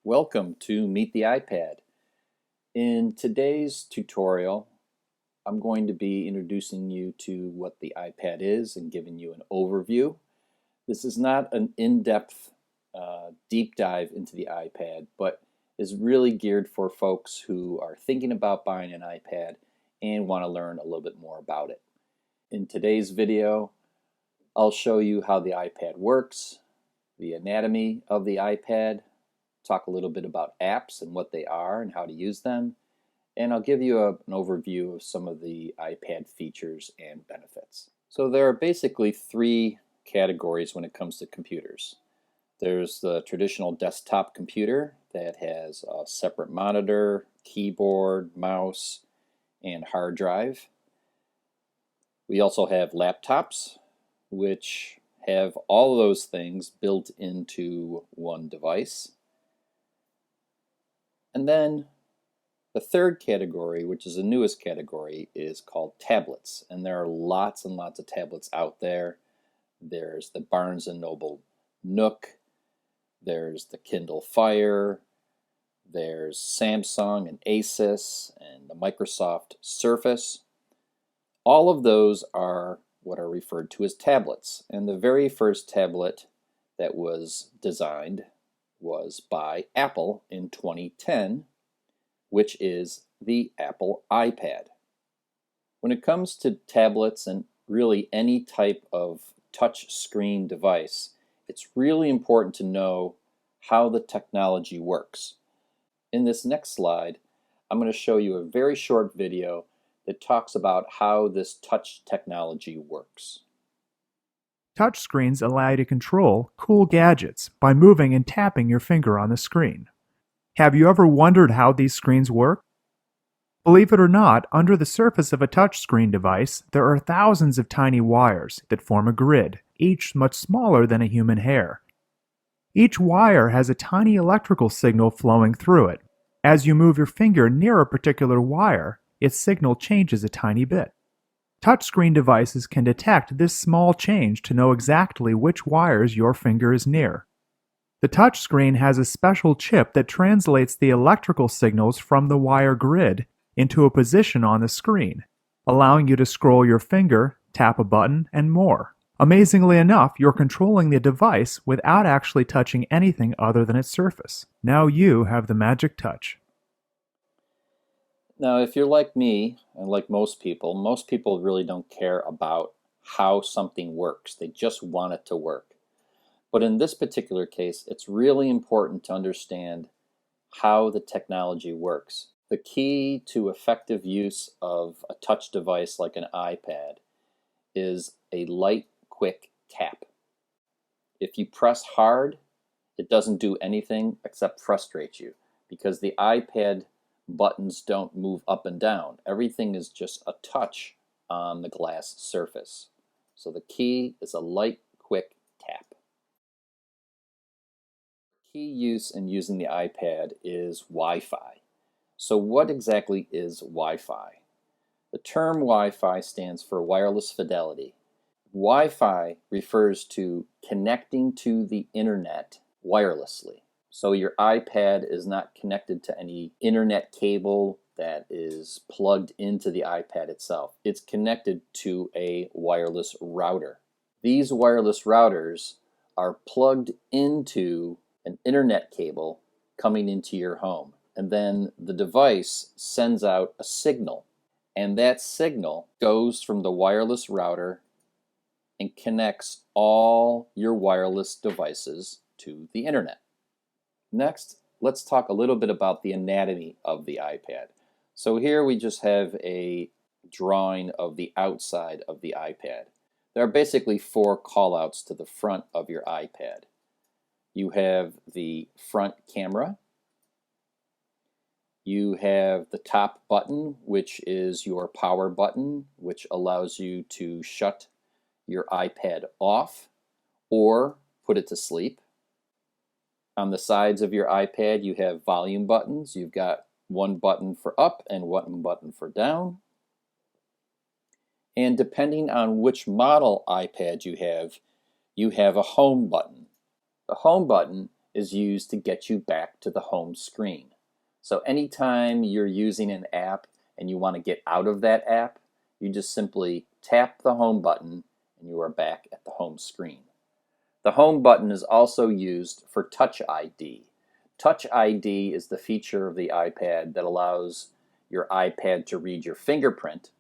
Welcome to Meet the iPad. In today's tutorial, I'm going to be introducing you to what the iPad is and giving you an overview. This is not an in-depth deep dive into the iPad, but is really geared for folks who are thinking about buying an iPad and want to learn a little bit more about it. In today's video, I'll show you how the iPad works, the anatomy of the iPad, talk a little bit about apps and what they are and how to use them, and I'll give you an overview of some of the iPad features and benefits. So there are basically three categories when it comes to computers. There's the traditional desktop computer that has a separate monitor, keyboard, mouse, and hard drive. We also have laptops, which have all of those things built into one device. And then the third category, which is the newest category, is called tablets. And there are lots and lots of tablets out there. There's the Barnes & Noble Nook, there's the Kindle Fire, there's Samsung and Asus, and the Microsoft Surface. All of those are what are referred to as tablets. And the very first tablet that was designed was by Apple in 2010, which is the Apple iPad. When it comes to tablets and really any type of touch screen device, it's really important to know how the technology works. In this next slide, I'm going to show you a very short video that talks about how this touch technology works. Touchscreens allow you to control cool gadgets by moving and tapping your finger on the screen. Have you ever wondered how these screens work? Believe it or not, under the surface of a touchscreen device, there are thousands of tiny wires that form a grid, each much smaller than a human hair. Each wire has a tiny electrical signal flowing through it. As you move your finger near a particular wire, its signal changes a tiny bit. Touchscreen devices can detect this small change to know exactly which wires your finger is near. The touchscreen has a special chip that translates the electrical signals from the wire grid into a position on the screen, allowing you to scroll your finger, tap a button, and more. Amazingly enough, you're controlling the device without actually touching anything other than its surface. Now you have the magic touch. Now, if you're like me, and like most people really don't care about how something works. They just want it to work. But in this particular case, it's really important to understand how the technology works. The key to effective use of a touch device like an iPad is a light, quick tap. If you press hard, it doesn't do anything except frustrate you, because the iPad buttons don't move up and down. Everything is just a touch on the glass surface. So the key is a light, quick tap. Key use in using the iPad is Wi-Fi. So what exactly is Wi-Fi? The term Wi-Fi stands for wireless fidelity. Wi-Fi refers to connecting to the internet wirelessly. So your iPad is not connected to any internet cable that is plugged into the iPad itself. It's connected to a wireless router. These wireless routers are plugged into an internet cable coming into your home. And then the device sends out a signal. And that signal goes from the wireless router and connects all your wireless devices to the internet. Next, let's talk a little bit about the anatomy of the iPad. So here we just have a drawing of the outside of the iPad. There are basically four callouts to the front of your iPad. You have the front camera. You have the top button, which is your power button, which allows you to shut your iPad off or put it to sleep. On the sides of your iPad, you have volume buttons. You've got one button for up and one button for down. And depending on which model iPad you have a home button. The home button is used to get you back to the home screen. So anytime you're using an app and you want to get out of that app, you just simply tap the home button and you are back at the home screen. The home button is also used for Touch ID. Touch ID is the feature of the iPad that allows your iPad to read your fingerprint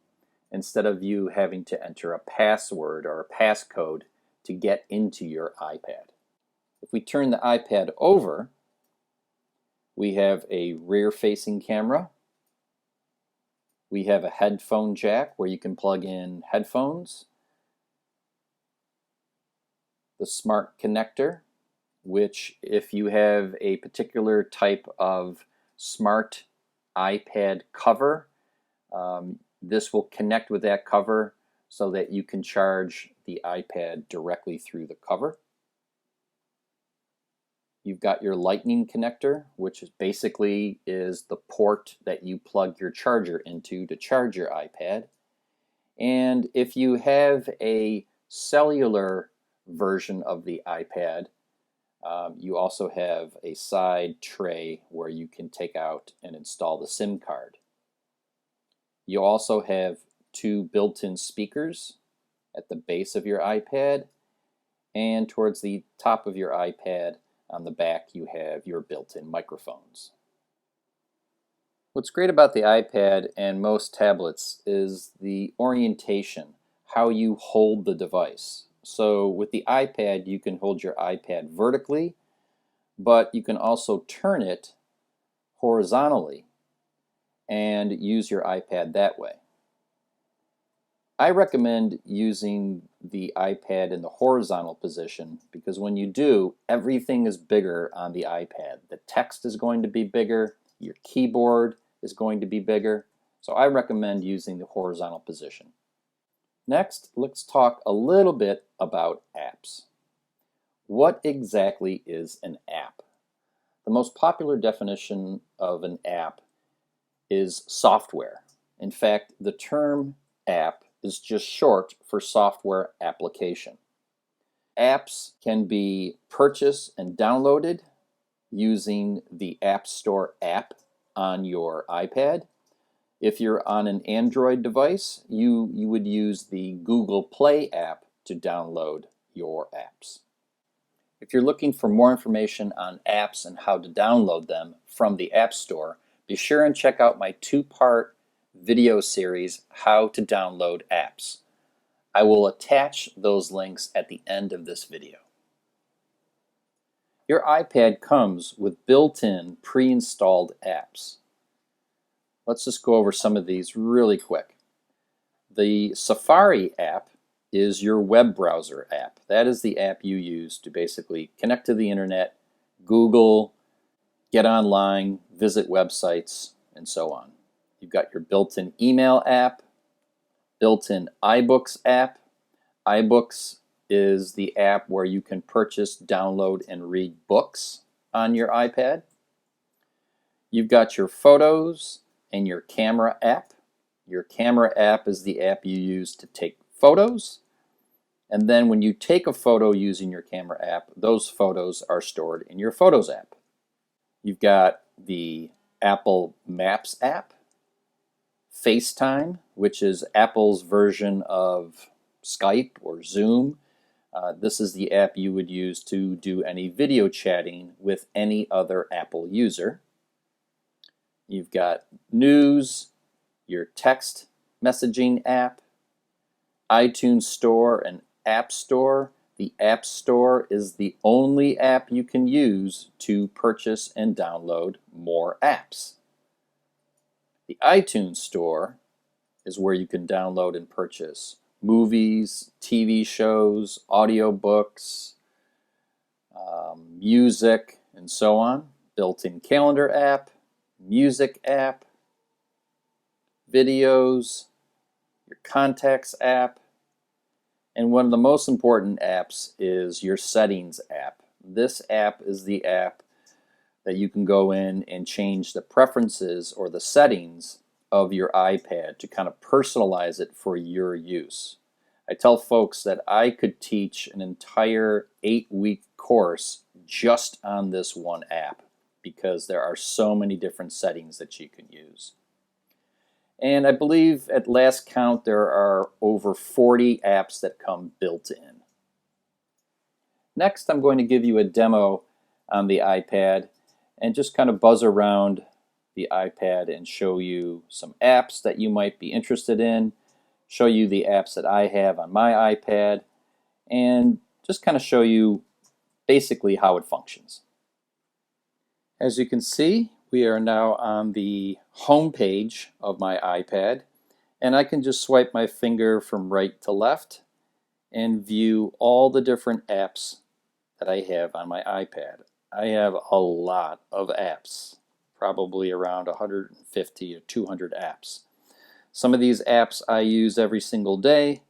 instead of you having to enter a password or a passcode to get into your iPad. If we turn the iPad over, we have a rear-facing camera. We have a headphone jack where you can plug in headphones. The smart connector, which if you have a particular type of smart iPad cover, this will connect with that cover so that you can charge the iPad directly through the cover. You've got your lightning connector, which is basically the port that you plug your charger into to charge your iPad. And if you have a cellular version of the iPad, you also have a side tray where you can take out and install the SIM card. You also have two built-in speakers at the base of your iPad, and towards the top of your iPad on the back you have your built-in microphones. What's great about the iPad and most tablets is the orientation, how you hold the device. So with the iPad you can hold your iPad vertically, but you can also turn it horizontally and use your iPad that way. I recommend using the iPad in the horizontal position because when you do, everything is bigger on the iPad. The text is going to be bigger, your keyboard is going to be bigger, so I recommend using the horizontal position. Next, let's talk a little bit about apps. What exactly is an app? The most popular definition of an app is software. In fact, the term app is just short for software application. Apps can be purchased and downloaded using the App Store app on your iPad. If you're on an Android device, you would use the Google Play app to download your apps. If you're looking for more information on apps and how to download them from the App Store, be sure and check out my two-part video series, How to Download Apps. I will attach those links at the end of this video. Your iPad comes with built-in pre-installed apps. Let's just go over some of these really quick. The Safari app is your web browser app. That is the app you use to basically connect to the internet, Google, get online, visit websites, and so on. You've got your built-in email app, built-in iBooks app. iBooks is the app where you can purchase, download, and read books on your iPad. You've got your Photos and your Camera app. Your Camera app is the app you use to take photos. And then when you take a photo using your Camera app, those photos are stored in your Photos app. You've got the Apple Maps app, FaceTime, which is Apple's version of Skype or Zoom. This is the app you would use to do any video chatting with any other Apple user. You've got News, your text messaging app, iTunes Store and App Store. The App Store is the only app you can use to purchase and download more apps. The iTunes Store is where you can download and purchase movies, TV shows, audiobooks, music, and so on. Built-in calendar app, music app, videos, your contacts app, and one of the most important apps is your settings app. This app is the app that you can go in and change the preferences or the settings of your iPad to kind of personalize it for your use. I tell folks that I could teach an entire 8-week course just on this one app because there are so many different settings that you can use. And I believe at last count there are over 40 apps that come built in. Next, I'm going to give you a demo on the iPad and just kind of buzz around the iPad and show you some apps that you might be interested in, show you the apps that I have on my iPad, and just kind of show you basically how it functions. As you can see, we are now on the home page of my iPad, and I can just swipe my finger from right to left and view all the different apps that I have on my iPad. I have a lot of apps, probably around 150 to 200 apps. Some of these apps I use every single day.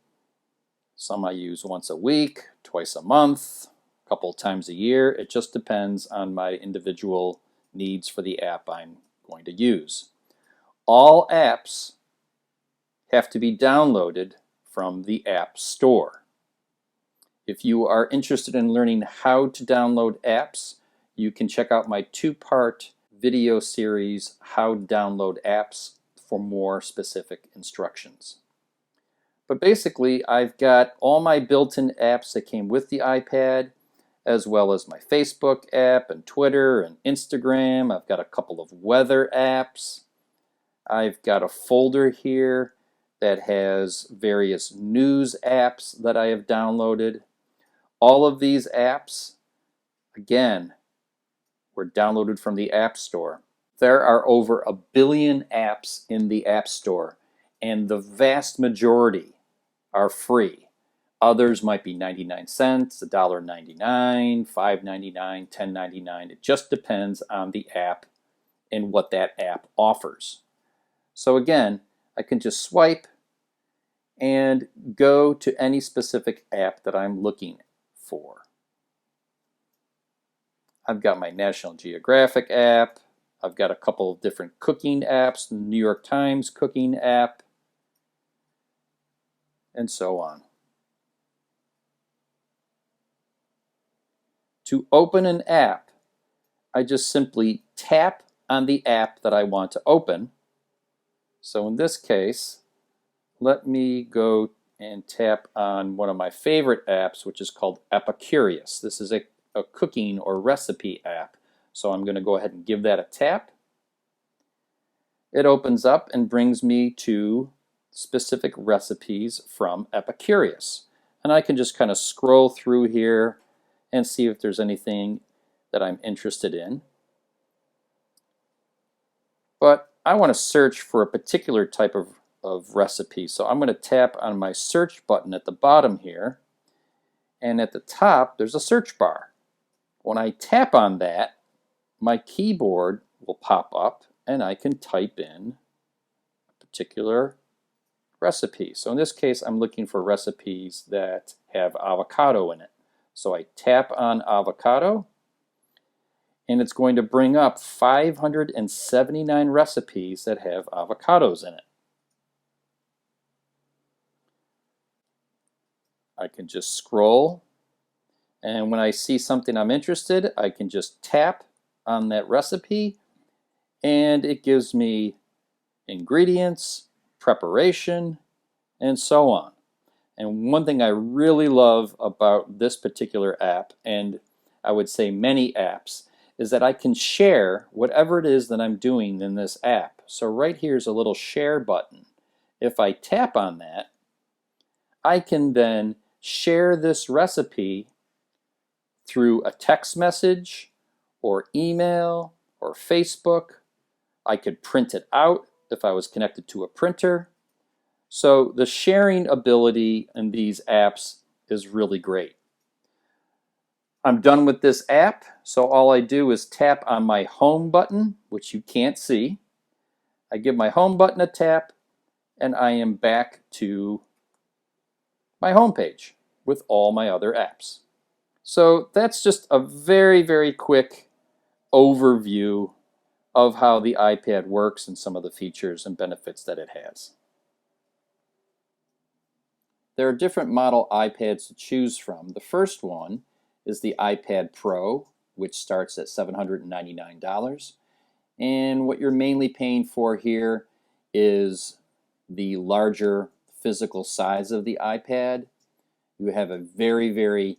Some I use once a week, twice a month, a couple times a year. It just depends on my individual needs for the app I'm going to use. All apps have to be downloaded from the App Store. If you are interested in learning how to download apps, you can check out my two-part video series, How to Download Apps, for more specific instructions. But basically, I've got all my built-in apps that came with the iPad, as well as my Facebook app and Twitter and Instagram. I've got a couple of weather apps. I've got a folder here that has various news apps that I have downloaded. All of these apps, again, were downloaded from the App Store. There are over 1 billion apps in the App Store, and the vast majority are free. Others might be 99 cents, $1.99, $5.99, $10.99. It just depends on the app and what that app offers. So again, I can just swipe and go to any specific app that I'm looking for. I've got my National Geographic app. I've got a couple of different cooking apps, the New York Times cooking app, and so on. To open an app, I just simply tap on the app that I want to open. So in this case, let me go and tap on one of my favorite apps, which is called Epicurious. This is a cooking or recipe app. So I'm going to go ahead and give that a tap. It opens up and brings me to specific recipes from Epicurious. And I can just kind of scroll through here and see if there's anything that I'm interested in. But I want to search for a particular type of recipe. So I'm going to tap on my search button at the bottom here. And at the top, there's a search bar. When I tap on that, my keyboard will pop up and I can type in a particular recipe. So in this case, I'm looking for recipes that have avocado in it. So I tap on avocado and it's going to bring up 579 recipes that have avocados in it. I can just scroll, and when I see something I'm interested, I can just tap on that recipe and it gives me ingredients, preparation, and so on. And one thing I really love about this particular app, and I would say many apps, is that I can share whatever it is that I'm doing in this app. So right here is a little share button. If I tap on that, I can then share this recipe through a text message or email or Facebook. I could print it out if I was connected to a printer. So the sharing ability in these apps is really great. I'm done with this app, so all I do is tap on my home button, which you can't see. I give my home button a tap, and I am back to my home page with all my other apps. So that's just a very, very quick overview of how the iPad works and some of the features and benefits that it has. There are different model iPads to choose from. The first one is the iPad Pro, which starts at $799. And what you're mainly paying for here is the larger physical size of the iPad. You have a very, very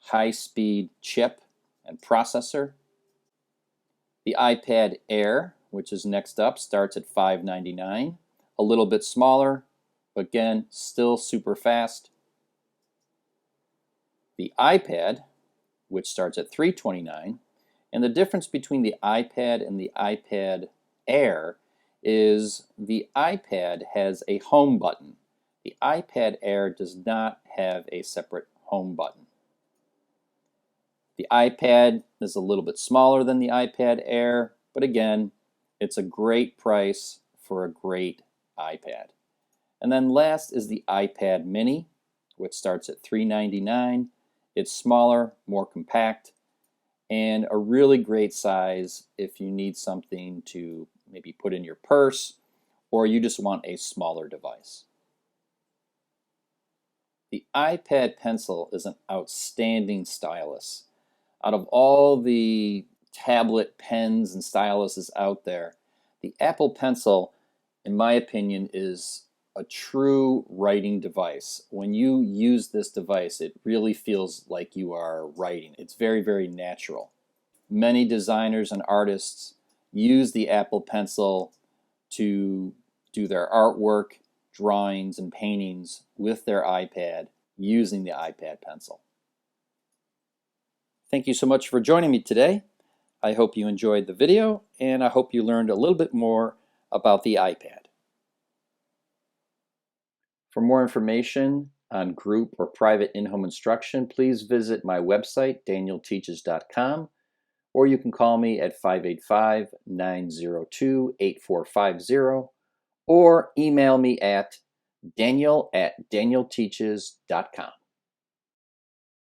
high-speed chip and processor. The iPad Air, which is next up, starts at $599. A little bit smaller, but again, still super fast. The iPad, which starts at $329. And the difference between the iPad and the iPad Air is the iPad has a home button. The iPad Air does not have a separate home button. The iPad is a little bit smaller than the iPad Air, but again, it's a great price for a great iPad. And then last is the iPad Mini, which starts at $399. It's smaller, more compact, and a really great size if you need something to maybe put in your purse or you just want a smaller device. The iPad Pencil is an outstanding stylus. Out of all the tablet pens and styluses out there, the Apple Pencil, in my opinion, is a true writing device. When you use this device, it really feels like you are writing. It's very, very natural. Many designers and artists use the Apple Pencil to do their artwork, drawings, and paintings with their iPad using the iPad Pencil. Thank you so much for joining me today. I hope you enjoyed the video, and I hope you learned a little bit more about the iPad. For more information on group or private in-home instruction, please visit my website, DanielTeaches.com, or you can call me at 585-902-8450, or email me at daniel@danielteaches.com.